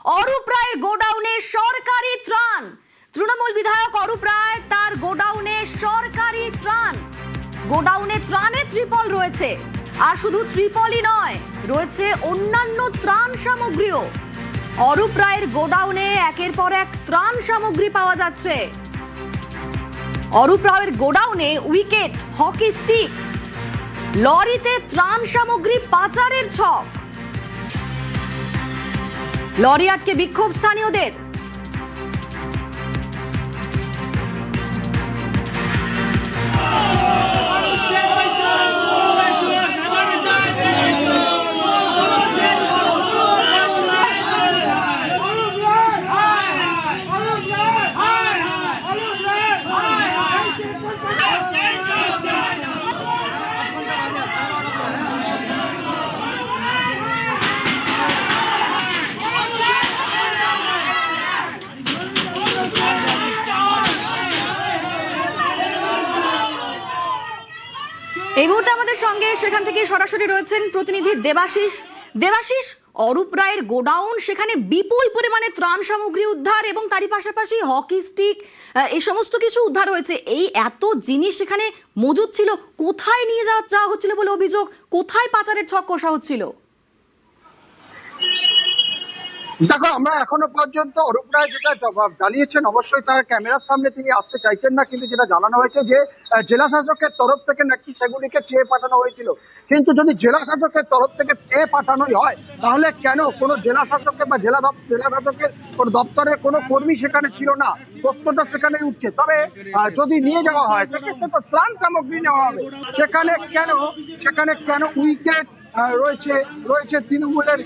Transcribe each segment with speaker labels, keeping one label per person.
Speaker 1: অরূপ রায়ের গোডাউনে সরকারি ত্রাণ। তৃণমূল বিধায়ক অরূপ রায় তার গোডাউনে সরকারি ত্রাণ। গোডাউনে ত্রাণে ত্রিপল রয়েছে, আর শুধু ত্রিপলই নয়, রয়েছে অন্যান্য ত্রাণ সামগ্রীও। অরূপ রায়ের গোডাউনে একের পর এক ত্রাণ সামগ্রী পাওয়া যাচ্ছে। অরূপ রায়ের গোডাউনে উইকেট, হকি স্টিক, লরিতে ত্রাণ সামগ্রী পাচারের ছক। লরি আটকে বিক্ষোভ স্থানীয়দের। এই মুহূর্তে আমাদের সঙ্গে সেখান থেকে সরাসরি রয়েছেন প্রতিনিধি দেবাশিস। দেবাশিস, অরূপ রায়ের গোডাউন, সেখানে বিপুল পরিমাণে ত্রাণ সামগ্রী উদ্ধার এবং তারই পাশাপাশি হকি স্টিক, এই সমস্ত কিছু উদ্ধার হয়েছে। এই এত জিনিস সেখানে মজুদ ছিল, কোথায় নিয়ে যাওয়া হচ্ছিল বলে অভিযোগ? কোথায় পাচারের ছক কষা হচ্ছিল?
Speaker 2: দেখো, আমরা এখনো পর্যন্ত অরূপ রায় যেটা জবাব জানিয়েছেন, অবশ্যই তার ক্যামেরার সামনে তিনি আসতে চাইছেন না, কিন্তু যেটা জানানো হয়েছে যে জেলা শাসকের তরফ থেকে নাকি সেগুলিকে চেয়ে পাঠানো হয়েছিল। কিন্তু যদি জেলা শাসকের তরফ থেকে চেয়ে পাঠানোই হয়, তাহলে কেন কোনো জেলা শাসকের বা জেলা শাসকের কোন দপ্তরের কোনো কর্মী সেখানে ছিল না? প্রশ্নটা সেখানে উঠছে। তবে যদি নিয়ে যাওয়া হয়, সেক্ষেত্রে তো ত্রাণ সামগ্রী নেওয়া হবে। সেখানে কেন উইকেট রয়েছে তৃণমূলের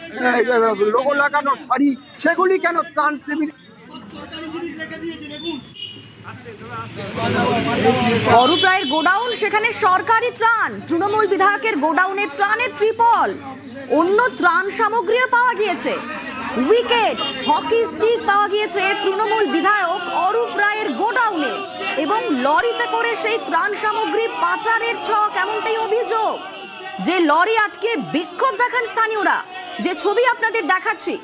Speaker 2: লোগো লাগানো শাড়ি, সেগুলি কেন ত্রাণ শিবির?
Speaker 1: অরূপ রায়ের গোডাউন, সেখানে সরকারি ত্রাণ। তৃণমূল বিধায়কের গোডাউনে ত্রাণে ত্রিপল, অন্য ত্রাণ সামগ্রীও পাওয়া গিয়েছে। উইকেট, হকি স্টিক পাওয়া গিয়েছে তৃণমূল বিধায়ক অরূপ রায়ের গোডাউনে, এবং লরিতে করে সেই ত্রাণ সামগ্রী পাচারের ছক, এমনটাই অভিযোগ। যে লরি আটকে বিক্ষোভ দেখান স্থানীয়রা, যে ছবি আপনাদের দেখাচ্ছি।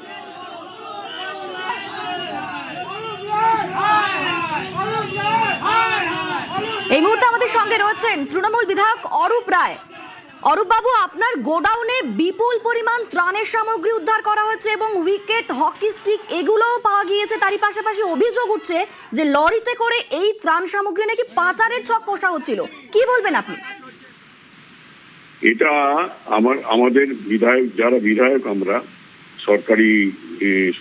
Speaker 1: এই মুহূর্তে আমাদের সঙ্গে রয়েছেন তৃণমূল বিধায়ক অরূপ রায়। অরূপ বাবু, আপনার গোডাউনে বিপুল পরিমাণ ত্রাণের সামগ্রী উদ্ধার করা হয়েছে এবং উইকেট, হকি স্টিক এগুলোও পাওয়া গিয়েছে। তারই পাশাপাশি অভিযোগ উঠছে যে লরিতে করে এই ত্রাণ সামগ্রী নাকি পাচারের ছক কষা হচ্ছিল। কি বলবেন আপনি?
Speaker 3: এটা আমাদের বিধায়ক আমরা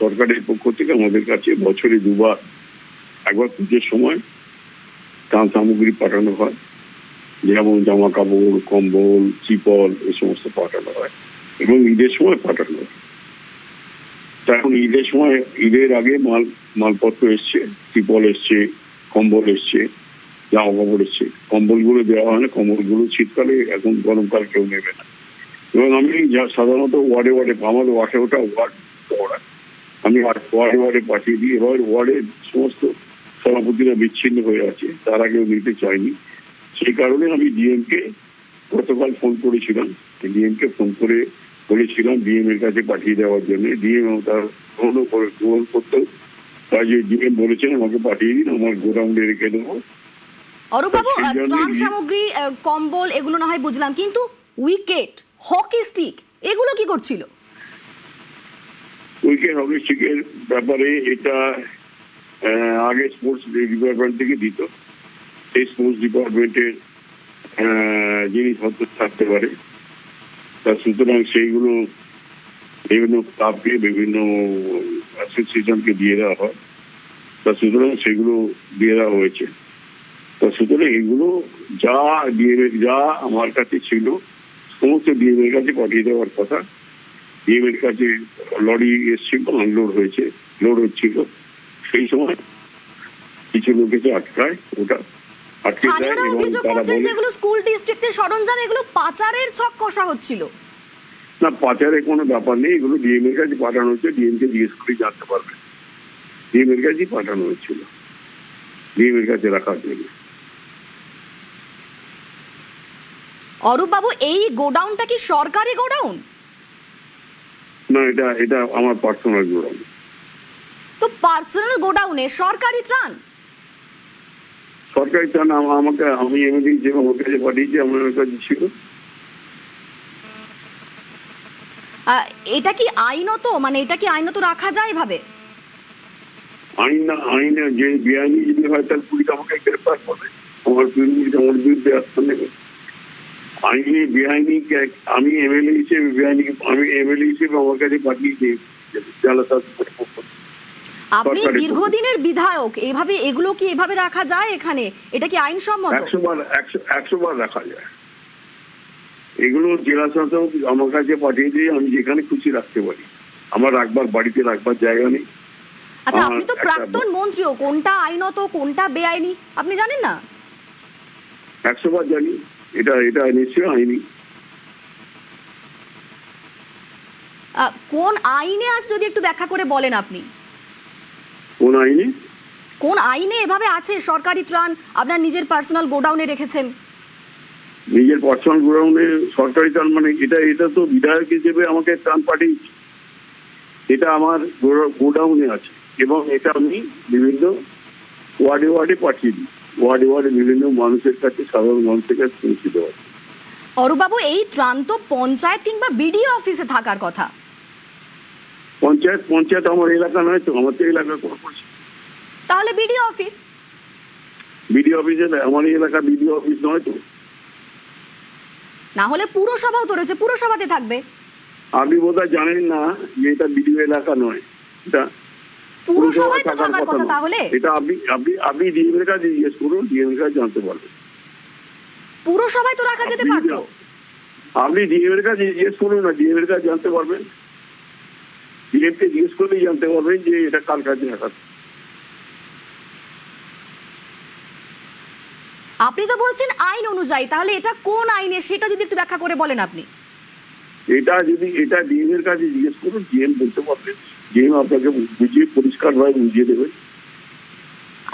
Speaker 3: সরকারের পক্ষ থেকে আমাদের কাছে বছরে দুবার, একবার পুজোর সময় ত্রাণ সামগ্রী পাঠানো হয়, যেমন জামা কাপড়, কম্বল, ত্রিপল, এই সমস্ত পাঠানো হয়, এবং ঈদের সময় পাঠানো হয়। এখন ঈদের আগে মালপত্র এসছে, ত্রিপল এসছে, কম্বল এসছে, জামা কাপড় এসছে। কম্বলগুলো দেওয়া হয় না, কম্বলগুলো শীতকালে, এখন গরমকাল কেউ নেবে না। এবং আমি সাধারণত ওয়ার্ডে আমাদের ওটা ওয়ার্ড, আমি ওয়ার্ডে পাঠিয়ে দিই। এবার ওয়ার্ডের সমস্ত সভাপতিরা বিচ্ছিন্ন হয়ে আছে, তারা কেউ নিতে চায়নি। সেই কারণে আমি ডিএমকে গতকাল ফোন করেছিলাম, ডিএমকে ফোন করে বলেছিলাম ডিএম এর কাছে পাঠিয়ে দেওয়ার জন্য। ডিএম তার গ্রহণ করতেও, তাই যে ডিএম বলেছেন আমাকে পাঠিয়ে দিন, আমার গোডাউনে রেখে দেবো।
Speaker 1: অরূপ বাবু, ত্রাণ সামগ্রী, কম্বল এগুলো না হয় বুঝলাম, কিন্তু উইকেট, হকি স্টিক এগুলো কি করছিল?
Speaker 3: উইকেট, হকি স্টিকের ব্যাপারে এটা আগে স্পোর্টস ডিপার্টমেন্ট থেকে দিত। সেই স্পোর্টস ডিপার্টমেন্টের জিনিসপত্র থাকতে পারে, তা সুতরাং সেইগুলো বিভিন্ন ক্লাবকে, বিভিন্ন অ্যাসোসিয়েশনকে দিয়ে দেওয়া হয়, তা সুতরাং সেগুলো দিয়ে দেওয়া হয়েছে। তা সুতরাং এগুলো যা আমার কাছে ছিল, সমস্ত ডিএম এর কাছে পাঠিয়ে দেওয়ার কথা। ডিএম এর কাছে লরি এসছিল, আনলোড হচ্ছিল, সেই সময় কিছু লোক এসে আটকায় ওটা।
Speaker 1: স্থানীয়রা অভিযোগ করছেন যেগুলো স্কুল ডিস্ট্রিক্টের সরঞ্জাম, এগুলো পাচারের ছক কষা হচ্ছিল।
Speaker 3: না, পাচারের কোনো ব্যাপার নেই, এগুলো ডিএম এর কাছে পাঠানো হচ্ছে, ডিএম কে জিজ্ঞেস করে জানতে পারবে। ডিএম এর কাছেই পাঠানো হচ্ছিল, ডিএম এর কাছে রাখার জন্য।
Speaker 1: অরূপ বাবু, এই গোডাউনটা কি সরকারি গোডাউন?
Speaker 3: না, এটা আমার পার্সোনাল গোডাউন।
Speaker 1: তো পার্সোনাল গোডাউনে সরকারি ত্রাণ,
Speaker 3: সরকারি ত্রাণ আমাকে আমি এমএলএ হিসেবে আমার কাছে পাঠিয়েছি, আমার কাছে ছিল।
Speaker 1: এটা কি আইনত, মানে এটা কি আইনত রাখা যায় এভাবে?
Speaker 3: আইনে যে বেআইনি যদি হয় তাহলে পুলিশ আমাকে গ্রেফতার করবে, আমার বিরুদ্ধে ব্যবস্থা নেবে। আইনি বেআইনি আমি এমএলএ হিসেবে আমার কাছে পাঠিয়েছি জেলা শাসকের পক্ষ থেকে।
Speaker 1: আপনি দীর্ঘদিনের বিধায়ক, এভাবে এগুলো কি এভাবে রাখা যায় এখানে? এটা কি আইনসম্মত?
Speaker 3: 100 বার রাখা যায়। এগুলো জেলা শাসক আমার কাছে পাঠিয়ে দিয়ে আমি যেখানে খুশি রাখতে পারি, আমার বাড়িতে রাখবার জায়গা নেই।
Speaker 1: আচ্ছা, আপনি তো প্রাক্তন মন্ত্রীও, কোনটা আইনত কোনটা বেআইনি আপনি জানেন না?
Speaker 3: 100 বার জানি, এটা নিশ্চয়ই আইনি।
Speaker 1: কোন আইনে আছে যদি একটু ব্যাখ্যা করে বলেন আপনি।
Speaker 3: কোন আইনে?
Speaker 1: কোন আইনে এভাবে আছে সরকারি ত্রাণ আপনার নিজের পার্সোনাল গোডাউনে রেখেছেন?
Speaker 3: নিজের পার্সোনাল গোডাউনে সরকারি ত্রাণ মানে এটা তো বিধায়ক হিসেবে আমাকে ত্রাণ পাঠিয়েছি, এটা আমার গোডাউনে আছে এবং এটা আমি বিভিন্ন ওয়ার্ডে পাঠিয়ে দিই। ওয়ার্ডে বিভিন্ন মানুষের কাছে, সাধারণ মানুষের কাছে পৌঁছে দেওয়া।
Speaker 1: অরূপবাবু, এই ত্রাণ তো পঞ্চায়েত কিংবা বিডিও অফিসে থাকার কথা।
Speaker 3: পঞ্চায়েত আমার এলাকা নয় তো, আমার তো এলাকা কর্পোরেশন।
Speaker 1: তাহলে বিডিও অফিস?
Speaker 3: বিডিও অফিসে আমার এলাকা বিডিও অফিস নয় তো।
Speaker 1: না হলে পুরসভাও তো রয়েছে, পুরসভাতে থাকবে।
Speaker 3: আপনি বোধহয় জানেন না যে এটা বিডিও এলাকা নয়, এটা
Speaker 1: পুরসভায় তো থাকার কথা। তাহলে
Speaker 3: এটা আপনি ডিএম এর কাছে জিজ্ঞেস করুন, ডিএম এর কাছে জানতে পারবেন।
Speaker 1: পুরসভায় তো রাখা যেতে পারতো।
Speaker 3: আপনি ডিএম এর কাছে জিজ্ঞেস করুন না, ডিএম এর কাছে জানতে পারবেন। ডিএম কে জিজ্ঞেস করলেই জানতে পারবেন যে এটা কার কাছে রাখা।
Speaker 1: আপনি তো বলছেন আইন অনুযায়ী, তাহলে এটা কোন আইনে সেটা যদি একটু ব্যাখ্যা করে বলেন আপনি।
Speaker 3: এটা ডিএম এর কাছে জিজ্ঞেস করুন, ডিএম বলতে পারবেন, ডিএম আপনাকে বুঝিয়ে পরিষ্কারভাবে বুঝিয়ে দেবে।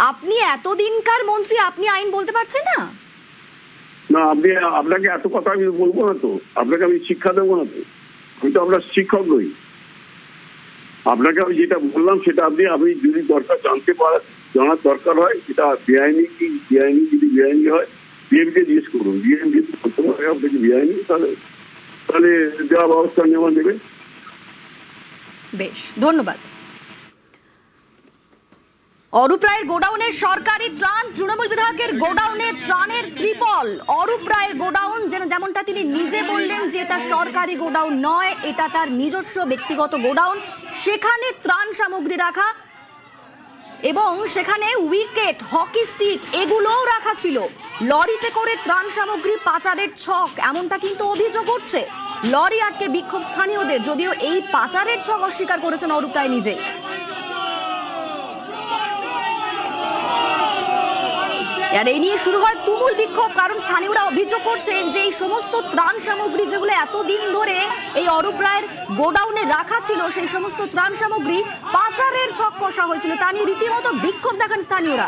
Speaker 1: আপনি এতদিনকার মন্ত্রী, আপনি আইন বলতে পারছেন না?
Speaker 3: না, আপনাকে এত কথা আমি বলবো না তো, আপনাকে আমি শিক্ষা দেবো না তো, আমি তো আপনার শিক্ষক নই। আপনাকে আমি যেটা বললাম সেটা আপনি যদি জানার দরকার হয়, এটা বেআইনি কি বেআইনি, যদি বেআইনি হয় ডিএম কে জিজ্ঞেস করুন। ডিএম যদি বলতে পারে আপনাকে বেআইনি, তাহলে দেওয়া ব্যবস্থা নেওয়া দেবে।
Speaker 1: বেশ, ধন্যবাদ। অরূপ রায়ের গোডাউনের সরকারি ত্রাণ, তৃণমূল বিধায়কের গোডাউনে ত্রাণের ত্রিপল। অরূপ রায়ের গোডাউন, যেমনটা তিনি নিজে বললেন যে এটা সরকারি গোডাউন নয়, এটা তার নিজস্ব ব্যক্তিগত গোডাউন, সেখানে ত্রাণ সামগ্রী রাখা এবং সেখানে উইকেট, হকি স্টিক এগুলোও রাখা ছিল। লরিতে করে ত্রাণ সামগ্রী পাচারের ছক, এমনটা কিন্তু অভিযোগ উঠছে। লরি আটকে বিক্ষোভ স্থানীয়দের, যদিও এই পাচারের ছক অস্বীকার করেছেন অরূপ রায় নিজেই। আর এই নিয়ে শুরু হয় তুমুল বিক্ষোভ, কারণ স্থানীয়রা অভিযোগ করছেন যে এই সমস্ত ত্রাণ সামগ্রী যেগুলো এতদিন ধরে এই অরূপ রায়ের গোডাউনে রাখা ছিল, সেই সমস্ত ত্রাণ সামগ্রী পাচারের ছক কষা হয়েছিল। তা নিয়ে রীতিমতো বিক্ষোভ দেখান স্থানীয়রা।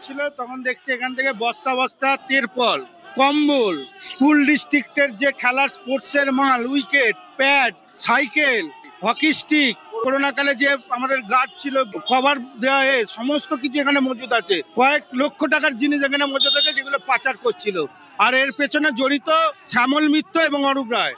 Speaker 4: ছিল তখন দেখছি এখান থেকে বস্তা বস্তা তিরপল, কম্বল, স্কুল ডিস্ট্রিক্টের যে খেলার স্পোর্টসের মাল, wicket, pad, cycle, hockey stick, corona কালে যে আমাদের গার্ড ছিল, কভার দেওয়া, সমস্ত কিছু এখানে মজুদ আছে। কয়েক লক্ষ টাকার জিনিস এখানে মজুদ আছে যেগুলো পাচার করছিল। আর এর পেছনে জড়িত শ্যামল মিত্র এবং অরূপ রায়।